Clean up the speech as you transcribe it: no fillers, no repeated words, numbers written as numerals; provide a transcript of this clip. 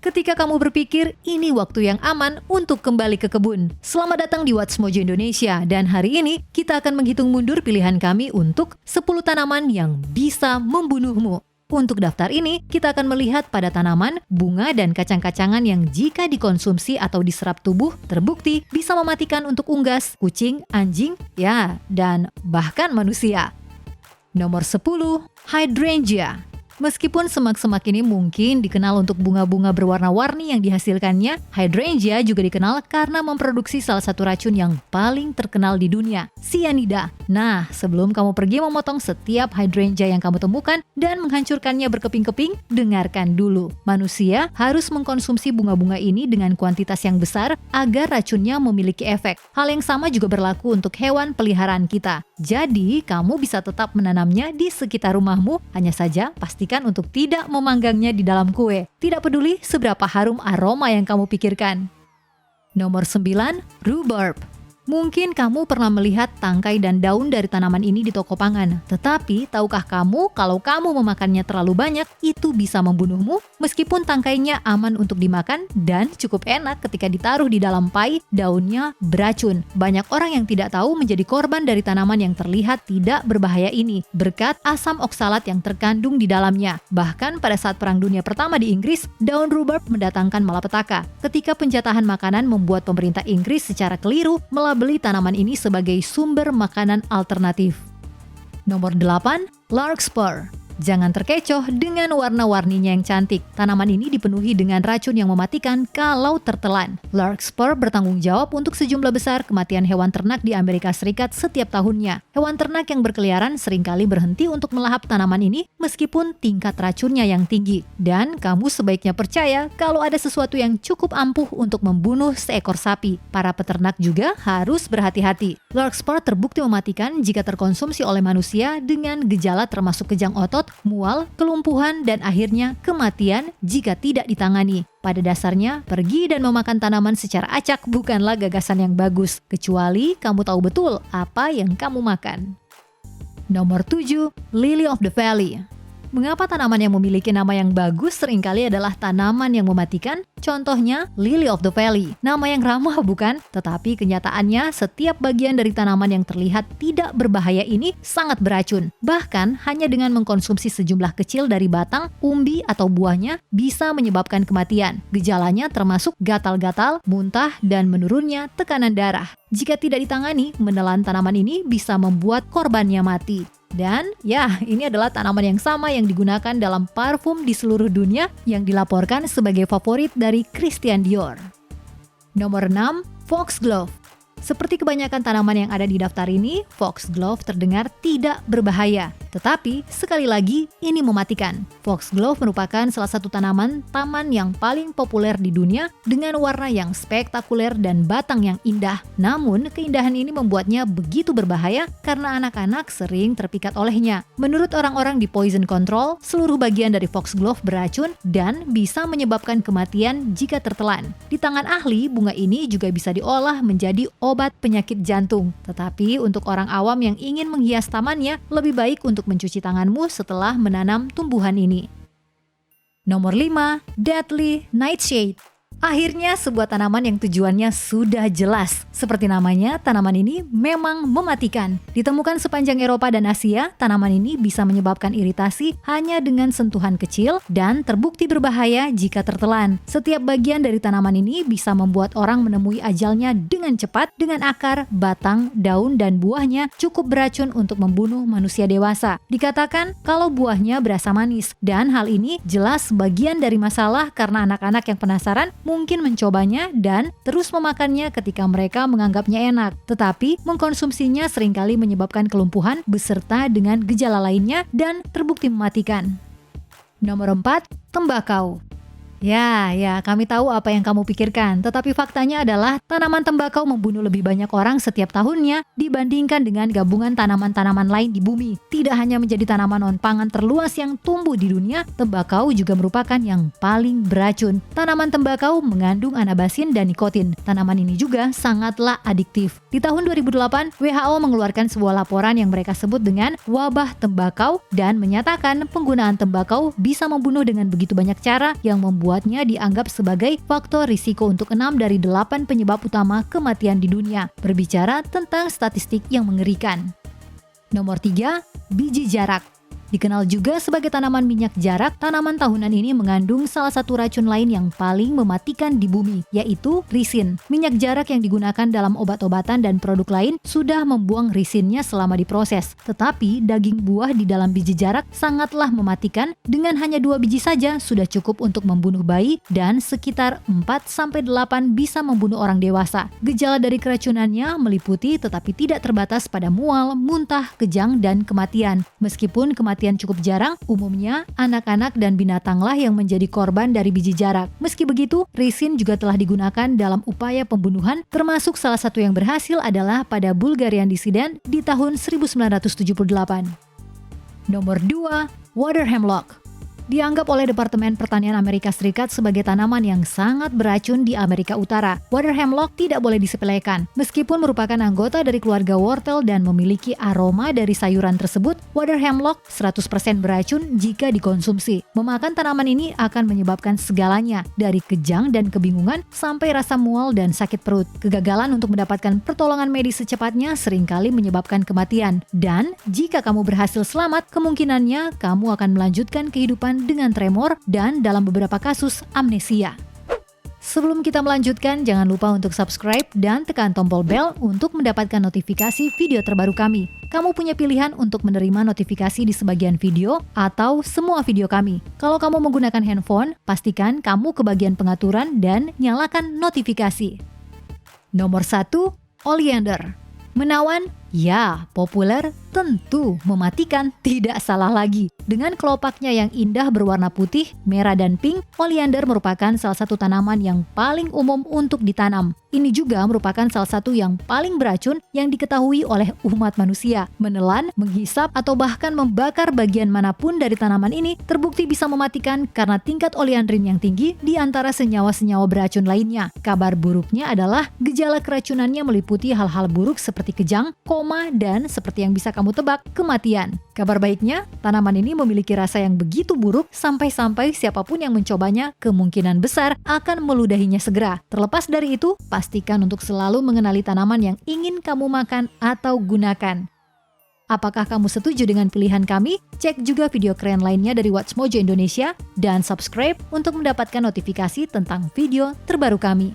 Ketika kamu berpikir ini waktu yang aman untuk kembali ke kebun. Selamat datang di What's Mojo Indonesia, dan hari ini kita akan menghitung mundur pilihan kami untuk 10 tanaman yang bisa membunuhmu. Untuk daftar ini, kita akan melihat pada tanaman, bunga, dan kacang-kacangan yang jika dikonsumsi atau diserap tubuh, terbukti bisa mematikan untuk unggas, kucing, anjing, dan bahkan manusia. Nomor 10, Hydrangea. Meskipun semak-semak ini mungkin dikenal untuk bunga-bunga berwarna-warni yang dihasilkannya, Hydrangea juga dikenal karena memproduksi salah satu racun yang paling terkenal di dunia, cyanida. Nah, sebelum kamu pergi memotong setiap Hydrangea yang kamu temukan dan menghancurkannya berkeping-keping, dengarkan dulu. Manusia harus mengkonsumsi bunga-bunga ini dengan kuantitas yang besar agar racunnya memiliki efek. Hal yang sama juga berlaku untuk hewan peliharaan kita. Jadi, kamu bisa tetap menanamnya di sekitar rumahmu, hanya saja pastikan untuk tidak memanggangnya di dalam kue. Tidak peduli seberapa harum aroma yang kamu pikirkan. Nomor 9, rhubarb. Mungkin kamu pernah melihat tangkai dan daun dari tanaman ini di toko pangan. Tetapi, tahukah kamu kalau kamu memakannya terlalu banyak, itu bisa membunuhmu? Meskipun tangkainya aman untuk dimakan dan cukup enak ketika ditaruh di dalam pai, daunnya beracun. Banyak orang yang tidak tahu menjadi korban dari tanaman yang terlihat tidak berbahaya ini, berkat asam oksalat yang terkandung di dalamnya. Bahkan pada saat Perang Dunia Pertama di Inggris, daun rhubarb mendatangkan malapetaka. Ketika penjatahan makanan membuat pemerintah Inggris secara keliru beli tanaman ini sebagai sumber makanan alternatif. Nomor 8, larkspur. Jangan terkecoh dengan warna-warninya yang cantik. Tanaman ini dipenuhi dengan racun yang mematikan kalau tertelan. Larkspur bertanggung jawab untuk sejumlah besar kematian hewan ternak di Amerika Serikat setiap tahunnya. Hewan ternak yang berkeliaran seringkali berhenti untuk melahap tanaman ini meskipun tingkat racunnya yang tinggi. Dan kamu sebaiknya percaya kalau ada sesuatu yang cukup ampuh untuk membunuh seekor sapi. Para peternak juga harus berhati-hati. Larkspur terbukti mematikan jika terkonsumsi oleh manusia dengan gejala termasuk kejang otot, mual, kelumpuhan, dan akhirnya kematian jika tidak ditangani. Pada dasarnya, pergi dan memakan tanaman secara acak bukanlah gagasan yang bagus, kecuali kamu tahu betul apa yang kamu makan. Nomor 7, lily of the valley. Mengapa tanaman yang memiliki nama yang bagus seringkali adalah tanaman yang mematikan? Contohnya, lily of the valley. Nama yang ramah bukan? Tetapi kenyataannya setiap bagian dari tanaman yang terlihat tidak berbahaya ini sangat beracun. Bahkan hanya dengan mengkonsumsi sejumlah kecil dari batang, umbi atau buahnya bisa menyebabkan kematian. Gejalanya termasuk gatal-gatal, muntah, dan menurunnya tekanan darah. Jika tidak ditangani, menelan tanaman ini bisa membuat korbannya mati. Dan ini adalah tanaman yang sama yang digunakan dalam parfum di seluruh dunia yang dilaporkan sebagai favorit dari Christian Dior. Nomor 6, foxglove. Seperti kebanyakan tanaman yang ada di daftar ini, foxglove terdengar tidak berbahaya. Tetapi, sekali lagi, ini mematikan. Foxglove merupakan salah satu tanaman taman yang paling populer di dunia dengan warna yang spektakuler dan batang yang indah. Namun, keindahan ini membuatnya begitu berbahaya karena anak-anak sering terpikat olehnya. Menurut orang-orang di Poison Control, seluruh bagian dari foxglove beracun dan bisa menyebabkan kematian jika tertelan. Di tangan ahli, bunga ini juga bisa diolah menjadi obat penyakit jantung. Tetapi untuk orang awam yang ingin menghias tamannya, lebih baik untuk mencuci tanganmu setelah menanam tumbuhan ini. Nomor 5, deadly nightshade. Akhirnya sebuah tanaman yang tujuannya sudah jelas. Seperti namanya, tanaman ini memang mematikan. Ditemukan sepanjang Eropa dan Asia, tanaman ini bisa menyebabkan iritasi hanya dengan sentuhan kecil dan terbukti berbahaya jika tertelan. Setiap bagian dari tanaman ini bisa membuat orang menemui ajalnya dengan cepat dengan akar, batang, daun, dan buahnya cukup beracun untuk membunuh manusia dewasa. Dikatakan kalau buahnya berasa manis, dan hal ini jelas bagian dari masalah karena anak-anak yang penasaran mungkin mencobanya dan terus memakannya ketika mereka menganggapnya enak. Tetapi mengkonsumsinya seringkali menyebabkan kelumpuhan beserta dengan gejala lainnya dan terbukti mematikan. Nomor 4, tembakau. Ya, kami tahu apa yang kamu pikirkan, tetapi faktanya adalah tanaman tembakau membunuh lebih banyak orang setiap tahunnya dibandingkan dengan gabungan tanaman-tanaman lain di bumi. Tidak hanya menjadi tanaman non-pangan terluas yang tumbuh di dunia, tembakau juga merupakan yang paling beracun. Tanaman tembakau mengandung anabasin dan nikotin. Tanaman ini juga sangatlah adiktif. Di tahun 2008, WHO mengeluarkan sebuah laporan yang mereka sebut dengan wabah tembakau dan menyatakan penggunaan tembakau bisa membunuh dengan begitu banyak cara yang membuat membuatnya dianggap sebagai faktor risiko untuk 6 dari 8 penyebab utama kematian di dunia. Berbicara tentang statistik yang mengerikan. Nomor 3, biji jarak. Dikenal juga sebagai tanaman minyak jarak, tanaman tahunan ini mengandung salah satu racun lain yang paling mematikan di bumi, yaitu risin. Minyak jarak yang digunakan dalam obat-obatan dan produk lain sudah membuang risinnya selama diproses. Tetapi daging buah di dalam biji jarak sangatlah mematikan, dengan hanya 2 biji saja sudah cukup untuk membunuh bayi dan sekitar 4-8 bisa membunuh orang dewasa. Gejala dari keracunannya meliputi tetapi tidak terbatas pada mual, muntah, kejang, dan kematian. Meskipun kematian cukup jarang, umumnya anak-anak dan binatanglah yang menjadi korban dari biji jarak. Meski begitu, risin juga telah digunakan dalam upaya pembunuhan, termasuk salah satu yang berhasil adalah pada Bulgarian dissident di tahun 1978. Nomor 2, water hemlock. Dianggap oleh Departemen Pertanian Amerika Serikat sebagai tanaman yang sangat beracun di Amerika Utara. Water hemlock tidak boleh disepelekan. Meskipun merupakan anggota dari keluarga wortel dan memiliki aroma dari sayuran tersebut, water hemlock 100% beracun jika dikonsumsi. Memakan tanaman ini akan menyebabkan segalanya, dari kejang dan kebingungan sampai rasa mual dan sakit perut. Kegagalan untuk mendapatkan pertolongan medis secepatnya seringkali menyebabkan kematian. Dan jika kamu berhasil selamat, kemungkinannya kamu akan melanjutkan kehidupan dengan tremor dan dalam beberapa kasus amnesia. Sebelum kita melanjutkan, jangan lupa untuk subscribe dan tekan tombol bel untuk mendapatkan notifikasi video terbaru kami. Kamu punya pilihan untuk menerima notifikasi di sebagian video atau semua video kami. Kalau kamu menggunakan handphone, pastikan kamu ke bagian pengaturan dan nyalakan notifikasi. Nomor 1, oleander. Menawan? Ya, populer? Tentu mematikan, tidak salah lagi. Dengan kelopaknya yang indah berwarna putih, merah, dan pink, oleander merupakan salah satu tanaman yang paling umum untuk ditanam. Ini juga merupakan salah satu yang paling beracun yang diketahui oleh umat manusia. Menelan, menghisap, atau bahkan membakar bagian manapun dari tanaman ini terbukti bisa mematikan karena tingkat oleandrin yang tinggi di antara senyawa-senyawa beracun lainnya. Kabar buruknya adalah gejala keracunannya meliputi hal-hal buruk seperti kejang, koma, dan seperti yang bisa kamu tebak, kematian. Kabar baiknya, tanaman ini memiliki rasa yang begitu buruk sampai-sampai siapapun yang mencobanya kemungkinan besar akan meludahinya segera. Terlepas dari itu, pastikan untuk selalu mengenali tanaman yang ingin kamu makan atau gunakan. Apakah kamu setuju dengan pilihan kami? Cek juga video keren lainnya dari What's Mojo Indonesia dan subscribe untuk mendapatkan notifikasi tentang video terbaru kami.